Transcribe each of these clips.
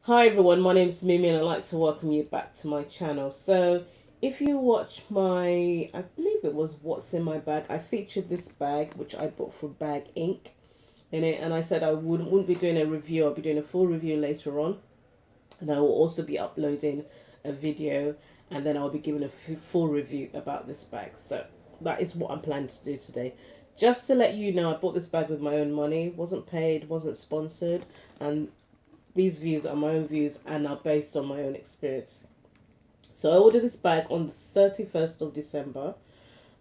Hi everyone, my name is Mimi and I'd like to welcome you back to my channel. So if you watch my, I believe it was What's in My Bag, I featured this bag which I bought from Baginc in it, and I said I wouldn't be doing a review, I'll be doing a full review later on, and I will also be uploading a video, and then I'll be giving a full review about this bag. So that is what I'm planning to do today. Just to let you know, I bought this bag with my own money, wasn't paid, wasn't sponsored, and these views are my own views and are based on my own experience. So I ordered this bag on the 31st of December.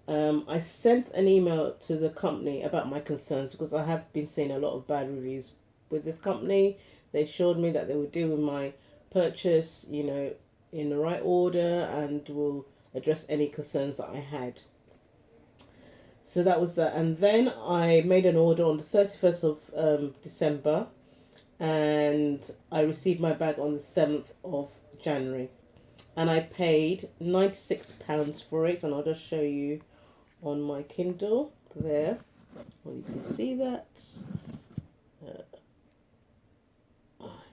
I sent an email to the company about my concerns because I have been seeing a lot of bad reviews with this company. They assured me that they would deal with my purchase, in the right order, and will address any concerns that I had. So that was that. And then I made an order on the 31st of December, and I received my bag on the 7th of January. And I paid £96 for it, and I'll just show you on my Kindle there. Well, you can see that.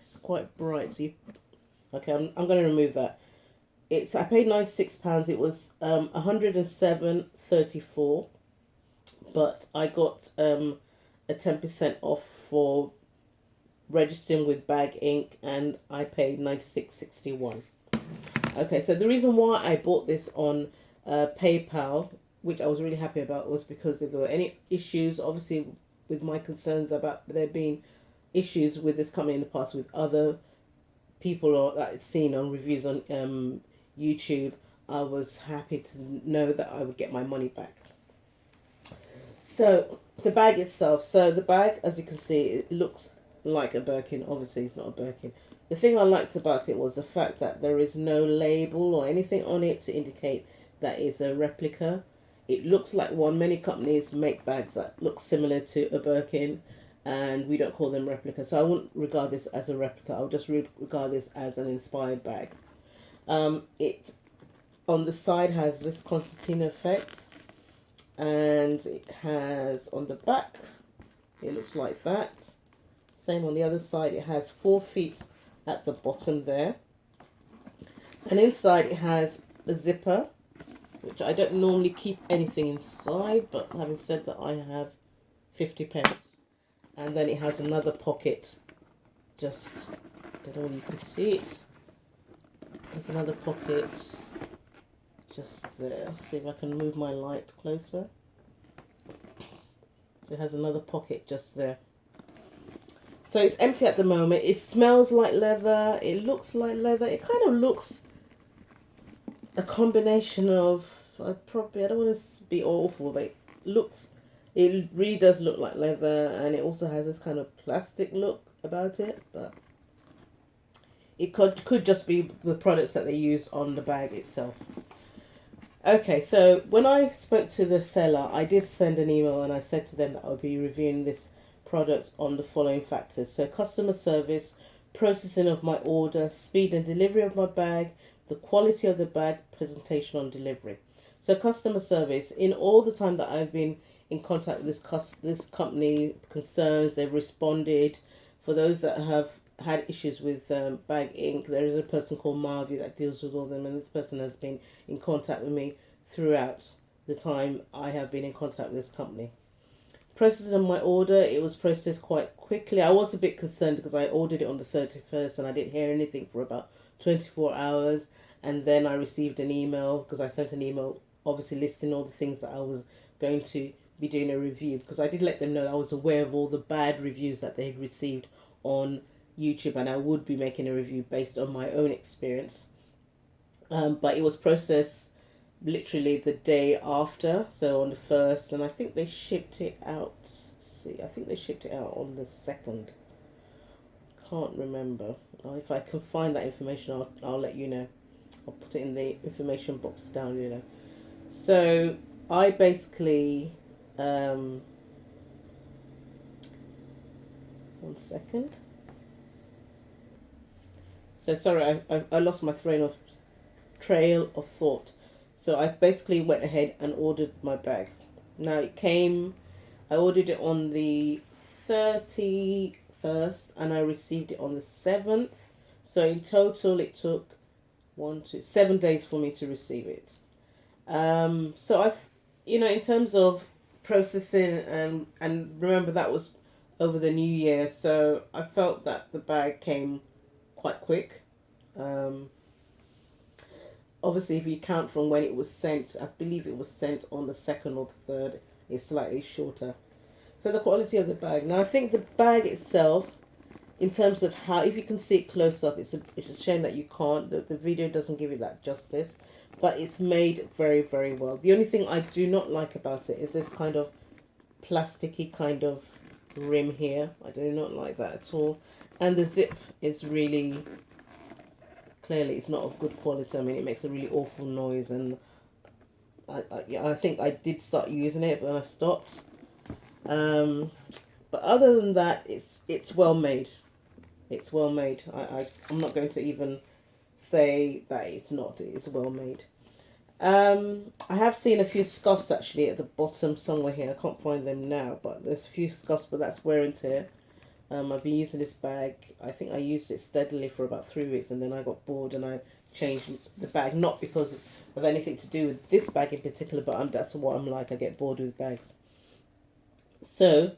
It's quite bright. So okay, I'm going to remove that. I paid £96. It was 107.34, but I got a 10% off for registering with Baginc, and I paid 96.61. Okay, so the reason why I bought this on PayPal, which I was really happy about, was because if there were any issues, obviously with my concerns about there being issues with this company in the past with other people that I'd seen on reviews on YouTube, I was happy to know that I would get my money back. So the bag itself, as you can see, it looks like a Birkin. Obviously it's not a Birkin. The thing I liked about it was the fact that there is no label or anything on it to indicate that it's a replica. It looks like one. Many companies make bags that look similar to a Birkin, and we don't call them replicas. So I wouldn't regard this as a replica. I would just regard this as an inspired bag. It on the side has this concertina effect, and it has on the back, it looks like that. Same on the other side. It has 4 feet at the bottom there, and inside it has a zipper, which I don't normally keep anything inside, but having said that, I have 50 pence. And then it has another pocket, just, I don't know if you can see it, there's another pocket just there. Let's see if I can move my light closer. So it has another pocket just there. So it's empty at the moment. It smells like leather. It looks like leather. It kind of looks a combination of, I don't want to be awful, but it really does look like leather, and it also has this kind of plastic look about it, but it could just be the products that they use on the bag itself. Okay, so when I spoke to the seller, I did send an email and I said to them that I'll be reviewing this product on the following factors. So customer service, processing of my order, speed and delivery of my bag, the quality of the bag, presentation on delivery. So customer service, in all the time that I've been in contact with this company, concerns, they've responded. For those that have had issues with Baginc, there is a person called Marvy that deals with all them, and this person has been in contact with me throughout the time I have been in contact with this company. Processing of my order, it was processed quite quickly. I was a bit concerned because I ordered it on the 31st and I didn't hear anything for about 24 hours, and then I received an email, because I sent an email obviously listing all the things that I was going to be doing a review, because I did let them know I was aware of all the bad reviews that they had received on YouTube, and I would be making a review based on my own experience. But it was processed literally the day after, so on the 1st, and I think they shipped it out. I think they shipped it out on the 2nd. Can't remember. If I can find that information, I'll let you know. I'll put it in the information box down below. So I basically, one second. So sorry, I lost my trail of thought. So I basically went ahead and ordered my bag. Now I ordered it on the 31st and I received it on the 7th. So in total, it took 7 days for me to receive it. So in terms of processing and remember that was over the new year, so I felt that the bag came quite quick. Um, Obviously, if you count from when it was sent, I believe it was sent on the second or the third. It's slightly shorter. So the quality of the bag. Now I think the bag itself, in terms of how, if you can see it close up, it's a shame that you can't. The video doesn't give it that justice, but it's made very, very well. The only thing I do not like about it is this kind of plasticky kind of rim here. I do not like that at all. And the zip is really, clearly it's not of good quality. I mean, it makes a really awful noise, and I think I did start using it, but then I stopped. But other than that, it's well made. It's well made. I'm not going to even say that it's not. It's well made. I have seen a few scuffs actually at the bottom somewhere here. I can't find them now, but there's a few scuffs, but that's wear and tear. I've been using this bag. I think I used it steadily for about 3 weeks, and then I got bored and I changed the bag. Not because of anything to do with this bag in particular, but that's what I'm like. I get bored with bags. So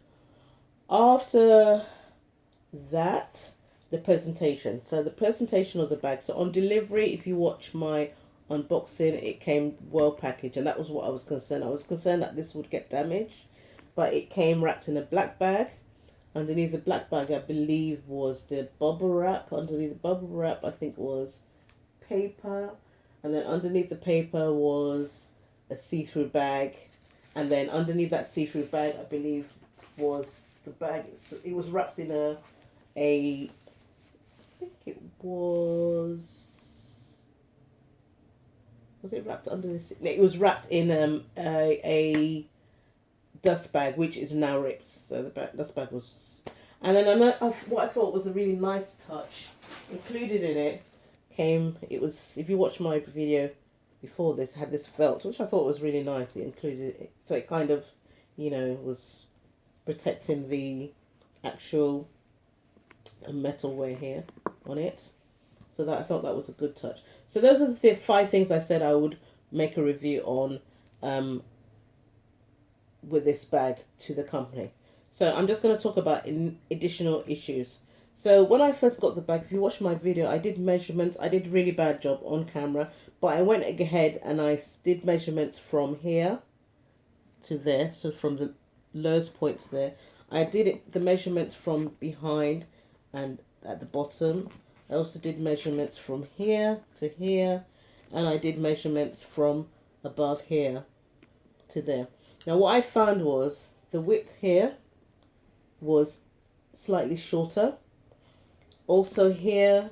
after that, the presentation. So the presentation of the bag. So on delivery, if you watch my unboxing, it came well packaged, and that was what I was concerned. I was concerned that this would get damaged, but it came wrapped in a black bag. Underneath the black bag, I believe, was the bubble wrap. Underneath the bubble wrap, I think, was paper, and then underneath the paper was a see-through bag, and then underneath that see-through bag, I believe, was the bag. It was wrapped in I think it was it wrapped under this? It was wrapped in a dust bag, which is now ripped. So the dust bag was, and then what I thought was a really nice touch included in it it was, if you watch my video before this, had this felt, which I thought was really nice. It included it, so it kind of, was protecting the actual metalware here on it. So that I thought that was a good touch. So those are the 5 things I said I would make a review on with this bag to the company. So I'm just going to talk about additional issues. So when I first got the bag, if you watch my video, I did measurements. I did a really bad job on camera, but I went ahead and I did measurements from here to there. So from the lowest points there, I did the measurements from behind and at the bottom. I also did measurements from here to here, and I did measurements from above here to there. Now what I found was the width here was slightly shorter. Also here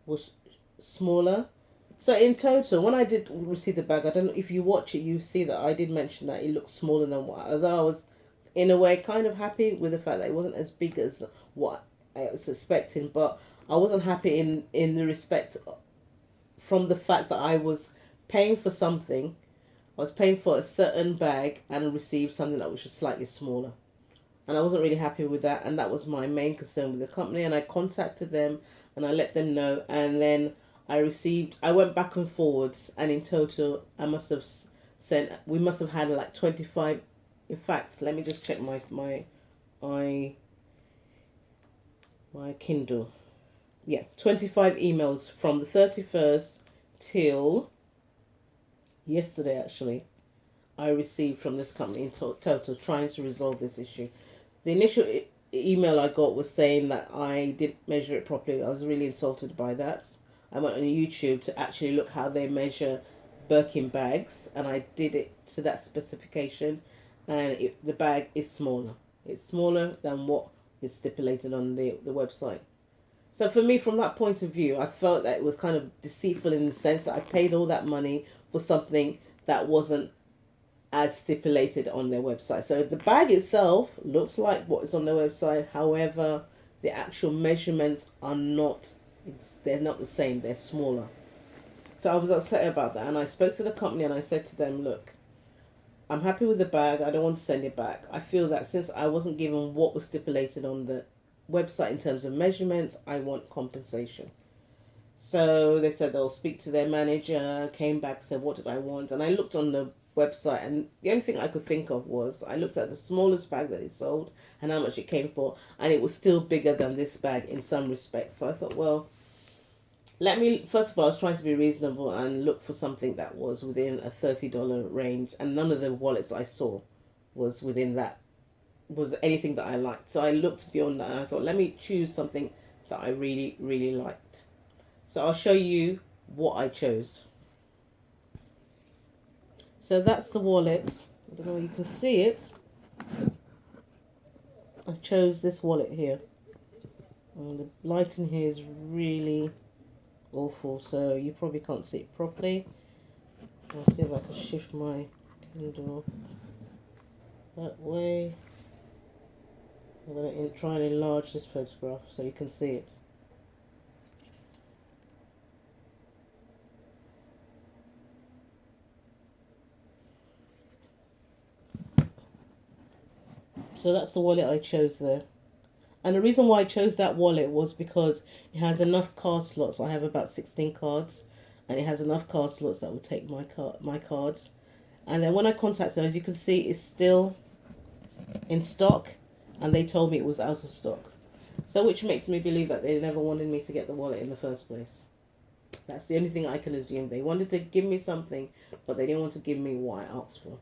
was smaller. So in total, when I did receive the bag, I don't know if you watch it, you see that I did mention that it looks smaller than what, although I was in a way kind of happy with the fact that it wasn't as big as what I was expecting, but I wasn't happy in the respect from the fact that I was paying for something. I was paying for a certain bag and received something that was just slightly smaller. And I wasn't really happy with that, and that was my main concern with the company. And I contacted them and I let them know, and then I went back and forwards, and in total we must have had like 25. In fact, let me just check my Kindle. Yeah, 25 emails from the 31st till yesterday actually I received from this company in total, trying to resolve this issue. The initial email I got was saying that I didn't measure it properly. I was really insulted by that. I went on YouTube to actually look how they measure Birkin bags, and I did it to that specification, and the bag is smaller. It's smaller than what is stipulated on the website. So for me, from that point of view, I felt that it was kind of deceitful in the sense that I paid all that money for something that wasn't as stipulated on their website. So the bag itself looks like what is on their website. However, the actual measurements are not, they're not the same. They're smaller. So I was upset about that. And I spoke to the company and I said to them, look, I'm happy with the bag. I don't want to send it back. I feel that since I wasn't given what was stipulated on the website in terms of measurements. I want compensation. So they said they'll speak to their manager, came back, said, what did I want? And I looked on the website, and the only thing I could think of was I looked at the smallest bag that it sold and how much it came for, and it was still bigger than this bag in some respects. So I thought, well, first of all, I was trying to be reasonable and look for something that was within a $30 range, and none of the wallets I saw was within that, was anything that I liked. So I looked beyond that, and I thought, let me choose something that I really, really liked. So I'll show you what I chose. So that's the wallet. I don't know if you can see it. I chose this wallet here. And the lighting here is really awful, so you probably can't see it properly. I'll see if I can shift my candle that way. I'm going to try and enlarge this photograph so you can see it. So that's the wallet I chose there. And the reason why I chose that wallet was because it has enough card slots. I have about 16 cards, and it has enough card slots that will take my cards. And then when I contacted them, as you can see, it's still in stock, and they told me it was out of stock. So which makes me believe that they never wanted me to get the wallet in the first place. That's the only thing I can assume. They wanted to give me something, but they didn't want to give me what I asked for.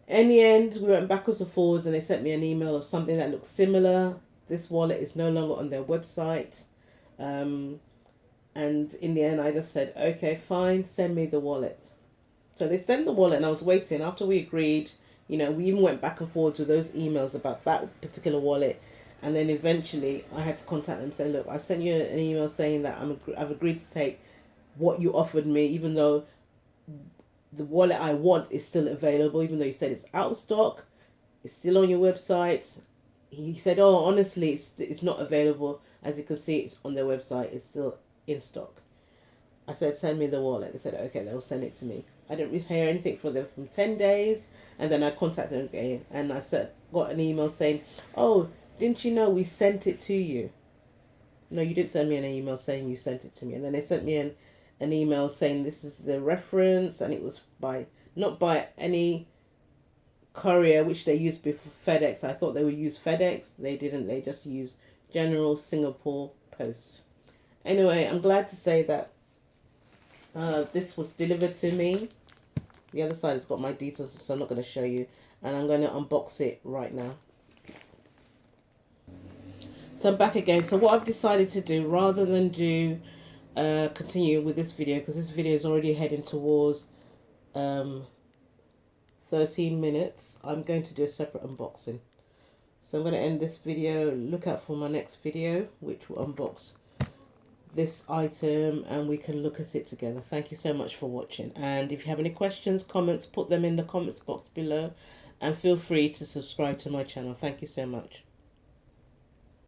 In the end, we went backwards and forwards, and they sent me an email of something that looks similar. This wallet is no longer on their website. And in the end, I just said, okay, fine, send me the wallet. So they sent the wallet, and I was waiting. After we agreed, we even went back and forth with those emails about that particular wallet. And then eventually, I had to contact them and say, look, I sent you an email saying that I've agreed to take what you offered me, even though the wallet I want is still available, even though you said it's out of stock. It's still on your website. He said, oh, honestly, it's not available. As you can see, it's on their website. It's still in stock. I said, send me the wallet. They said, okay, they'll send it to me. I didn't really hear anything from them for 10 days. And then I contacted them again. And I got an email saying, oh, didn't you know we sent it to you? No, you didn't send me an email saying you sent it to me. And then they sent me an email saying this is the reference, and it was not by any courier which they used before, Fedex. I thought they would use Fedex. They didn't. They just used General Singapore Post. Anyway, I'm glad to say that this was delivered to me. The other side has got my details, so I'm not going to show you, and I'm going to unbox it right now. So I'm back again. So what I've decided to do, rather than continue with this video, because this video is already heading towards 13 minutes, I'm going to do a separate unboxing. So I'm going to end this video. Look out for my next video, which will unbox this item, and we can look at it together. Thank you so much for watching, and if you have any questions, comments, put them in the comments box below, and feel free to subscribe to my channel. Thank you so much.